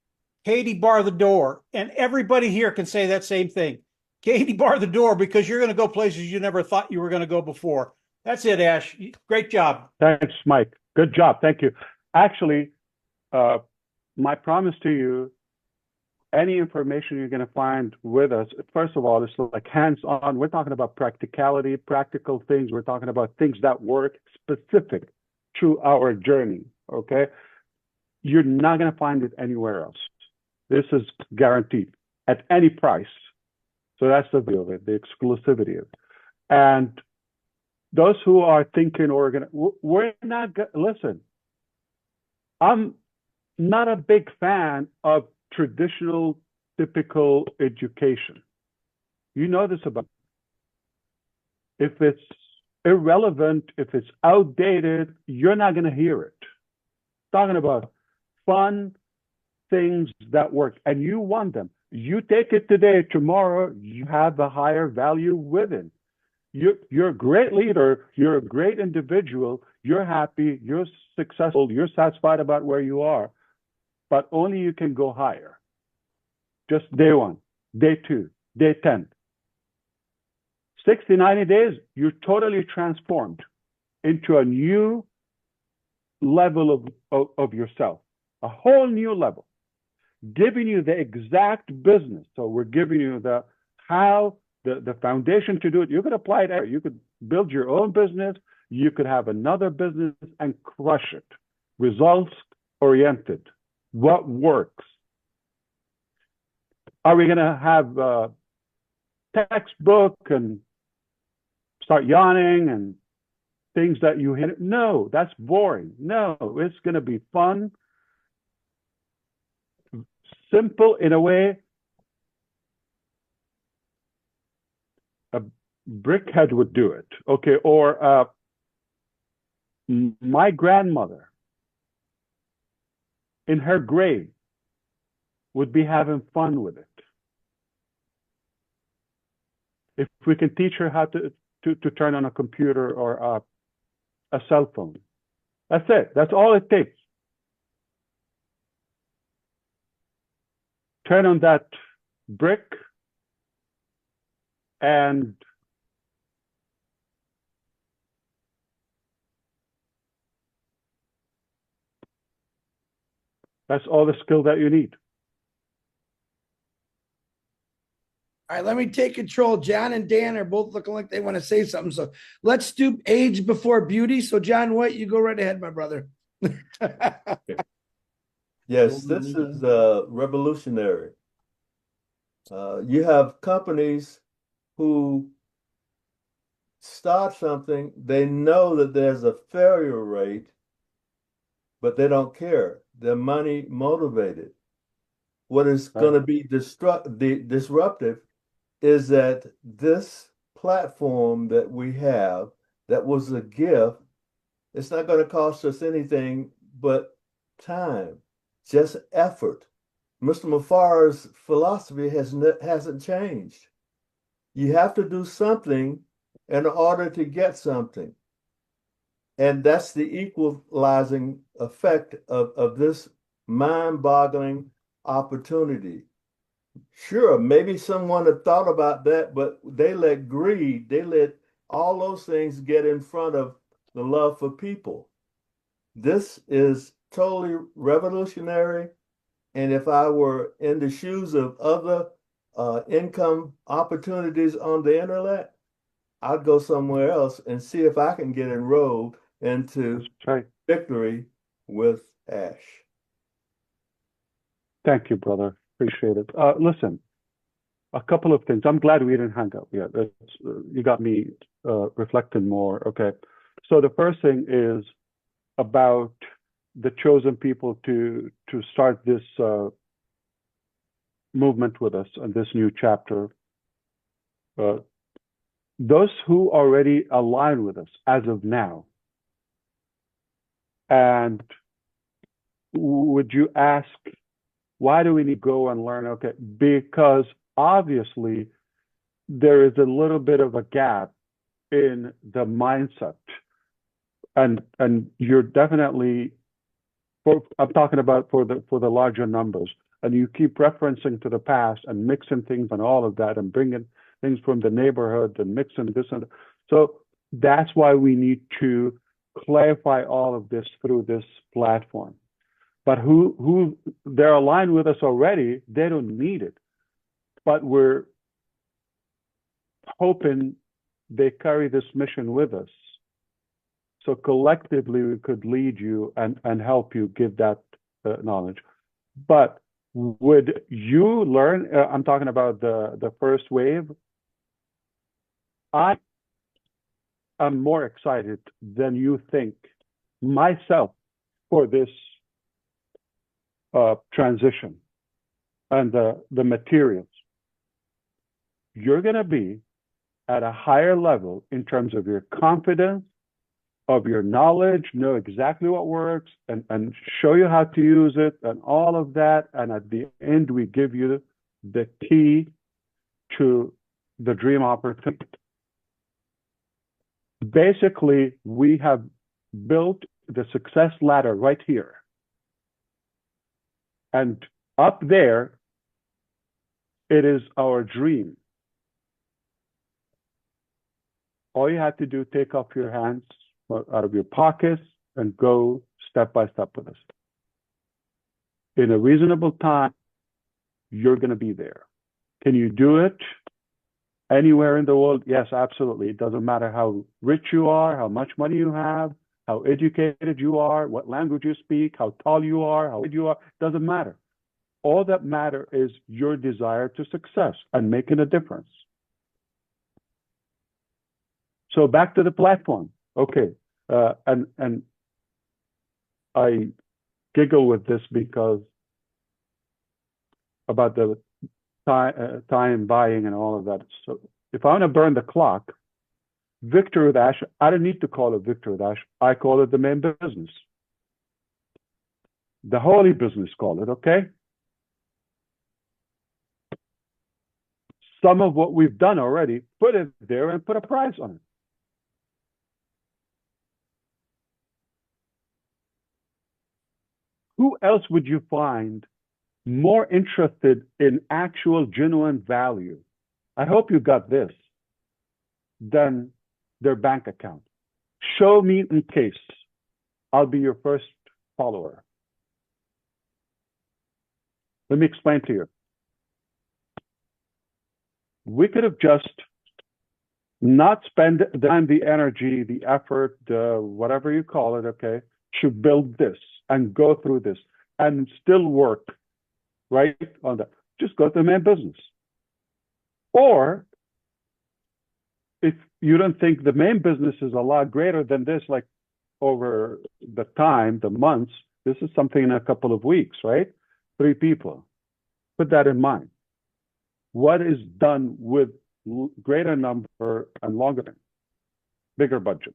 Katie, bar the door. And everybody here can say that same thing. Katie, bar the door, because you're going to go places you never thought you were going to go before. That's it, Ash. Great job. Thanks, Mike. Good job. Thank you. Actually, my promise to you, any information you're going to find with us, first of all, it's like hands-on. We're talking about practicality, practical things. We're talking about things that work specific to our journey, okay? You're not going to find it anywhere else. This is guaranteed at any price. So that's the view of it, the exclusivity of it. And those who are thinking we're not, listen, I'm not a big fan of traditional, typical education. You know this about me. If it's irrelevant, if it's outdated, you're not going to hear it. Talking about fun things that work, and you want them. You take it today, tomorrow, you have a higher value within. You're a great leader, you're a great individual, you're happy, you're successful, you're satisfied about where you are, but only you can go higher. Just day one, day two, day 10. 60, 90 days, you're totally transformed into a new level of yourself, a whole new level, giving you the exact business. So we're giving you the foundation to do it. You could apply it there. You could build your own business. You could have another business and crush it. Results oriented. What works? Are we going to have a textbook and start yawning and things that you hit? No, that's boring. No, it's going to be fun, simple in a way a brickhead would do it, okay, or my grandmother in her grave would be having fun with it. If we can teach her how to turn on a computer or a cell phone, that's it. That's all it takes. Turn on that brick and that's all the skill that you need. All right, let me take control. John and Dan are both looking like they want to say something. So let's do age before beauty. So, John White, you go right ahead, my brother. Yes, this is revolutionary. You have companies who start something, they know that there's a failure rate, but they don't care. They're money motivated. What is going to be disruptive is that this platform that we have, that was a gift, it's not going to cost us anything but time, just effort. Mr. Mufareh's philosophy hasn't changed. You have to do something in order to get something. And that's the equalizing effect of this mind-boggling opportunity. Sure, maybe someone had thought about that, but they let greed, they let all those things get in front of the love for people. This is totally revolutionary. And if I were in the shoes of other income opportunities on the internet, I'd go somewhere else and see if I can get enrolled into Victory with Ash. Thank you, brother. Appreciate it. Listen, a couple of things. I'm glad we didn't hang up yet. You got me reflecting more. Okay. So the first thing is about the chosen people to start this movement with us and this new chapter. Those who already align with us as of now. And would you ask, why do we need to go and learn? Okay, because obviously there is a little bit of a gap in the mindset. And you're definitely, I'm talking about for the larger numbers, and you keep referencing to the past and mixing things and all of that and bringing things from the neighborhood and mixing this and so that's why we need to clarify all of this through this platform. But who they're aligned with us already, they don't need it. But we're hoping they carry this mission with us. So collectively, we could lead you and help you give that knowledge. But would you learn? I'm talking about the first wave. I am more excited than you think myself for this transition and the materials. You're going to be at a higher level in terms of your confidence, of your knowledge, know exactly what works, and show you how to use it and all of that. And at the end, we give you the key to the dream opportunity. Basically, we have built the success ladder right here. And up there, it is our dream. All you have to do, take off your hands out of your pockets and go step by step with us. In a reasonable time, you're going to be there. Can you do it anywhere in the world? Yes, absolutely. It doesn't matter how rich you are, how much money you have, how educated you are, what language you speak, how tall you are, how big you are. It doesn't matter. All that matters is your desire to success and making a difference. So back to the platform. Okay. And I giggle with this because about the time buying and all of that. So If I want to burn the clock, Victor with Ash, I don't need to call it Victor with Ash. I call it the main business. The holy business, call it, okay? Some of what we've done already, put it there and put a price on it. Who else would you find more interested in actual genuine value? I hope you got this, than their bank account. Show me in case. I'll be your first follower. Let me explain to you. We could have just not spent the time, the energy, the effort, whatever you call it, okay, to build this and go through this and still work right on that. Just go to the main business. Or if you don't think the main business is a lot greater than this, like over the time, the months, this is something in a couple of weeks, right? 3 people. Put that in mind. What is done with greater number and longer, bigger budget?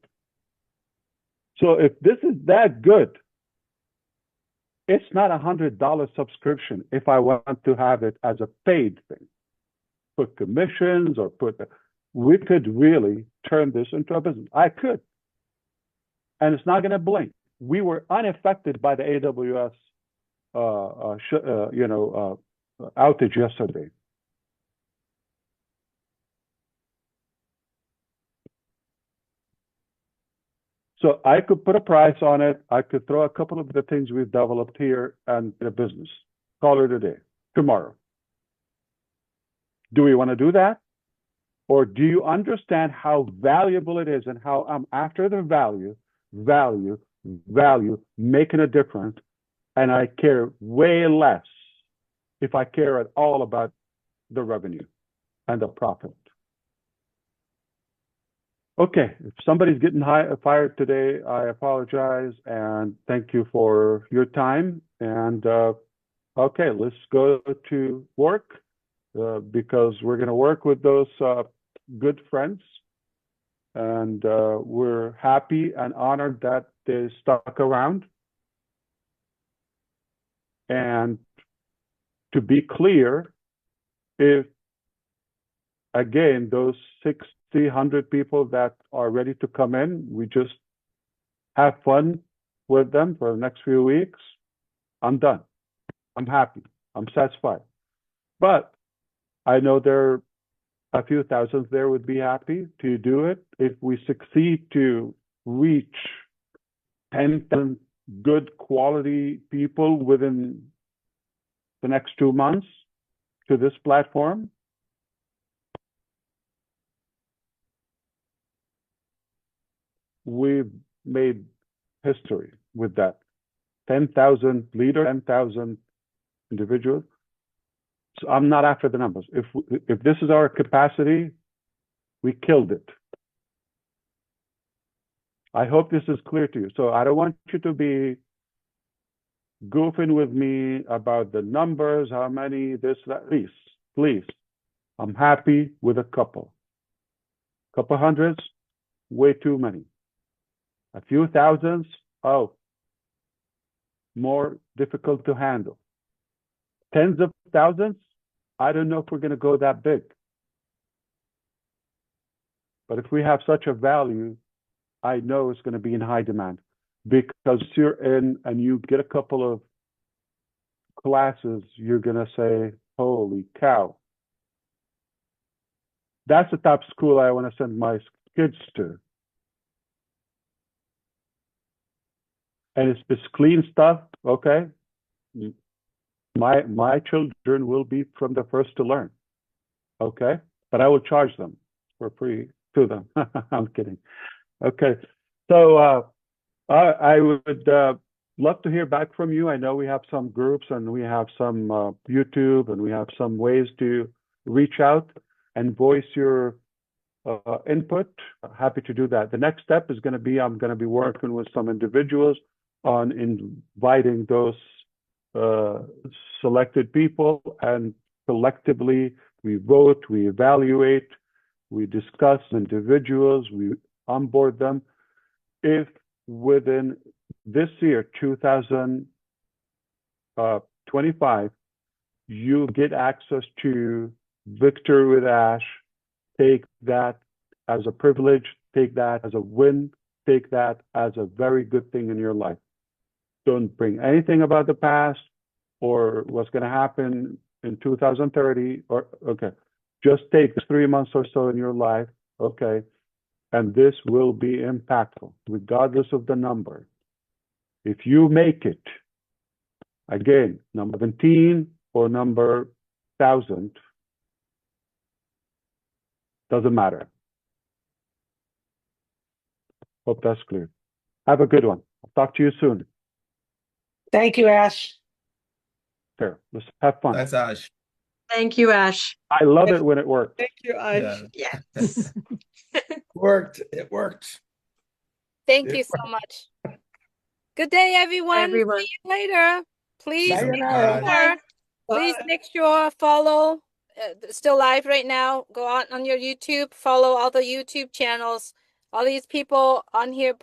So if this is that good, it's not $100 subscription if I want to have it as a paid thing. Put commissions or we could really turn this into a business. I could. And it's not going to blink. We were unaffected by the AWS outage yesterday. So I could put a price on it. I could throw a couple of the things we've developed here and the business. Call it a day, tomorrow. Do we want to do that? Or do you understand how valuable it is and how I'm after the value, making a difference, and I care way less if I care at all about the revenue and the profit. Okay, if somebody's getting fired today, I apologize and thank you for your time. And okay, let's go to work because we're going to work with those good friends. And we're happy and honored that they stuck around. And to be clear, if, again, those 100 people that are ready to come in, we just have fun with them for the next few weeks, I'm done. I'm happy. I'm satisfied. But I know there are a few thousands there would be happy to do it. If we succeed to reach 10,000 good quality people within the next 2 months to this platform, we've made history with that. 10,000 leaders, 10,000 individuals. So I'm not after the numbers. If this is our capacity, we killed it. I hope this is clear to you. So I don't want you to be goofing with me about the numbers, how many, this, that. Please. I'm happy with a couple. Couple hundreds, way too many. A few thousands, more difficult to handle. Tens of thousands, I don't know if we're going to go that big. But if we have such a value, I know it's going to be in high demand because you're in and you get a couple of classes, you're going to say, holy cow. That's the type of school I want to send my kids to. And it's this clean stuff, okay? My children will be from the first to learn, okay? But I will charge them for free to them. I'm kidding. Okay, so I would love to hear back from you. I know we have some groups and we have some YouTube and we have some ways to reach out and voice your input. Happy to do that. The next step is going to be, I'm going to be working with some individuals on inviting those selected people, and collectively we vote, we evaluate, we discuss individuals, we onboard them. If within this year, 2025, you get access to Victory with Ash, take that as a privilege, take that as a win, take that as a very good thing in your life. Don't bring anything about the past or what's going to happen in 2030, or okay, just take 3 months or so in your life, okay, and this will be impactful regardless of the number. If you make it, again, number 17 or number 1,000, doesn't matter. Hope that's clear. Have a good one. I'll talk to you soon. Thank you, Ash. Sure, let's have fun. That's Ash. Thank you, Ash. I love it when it works. Thank you, Ash. Yeah. Yes. Worked. It worked. Thank you so much. Good day, everyone. Everyone. See you later. Please make Sayonara. sure, please Bye. make sure follow. It's still live right now. Go on your YouTube, follow all the YouTube channels. All these people on here.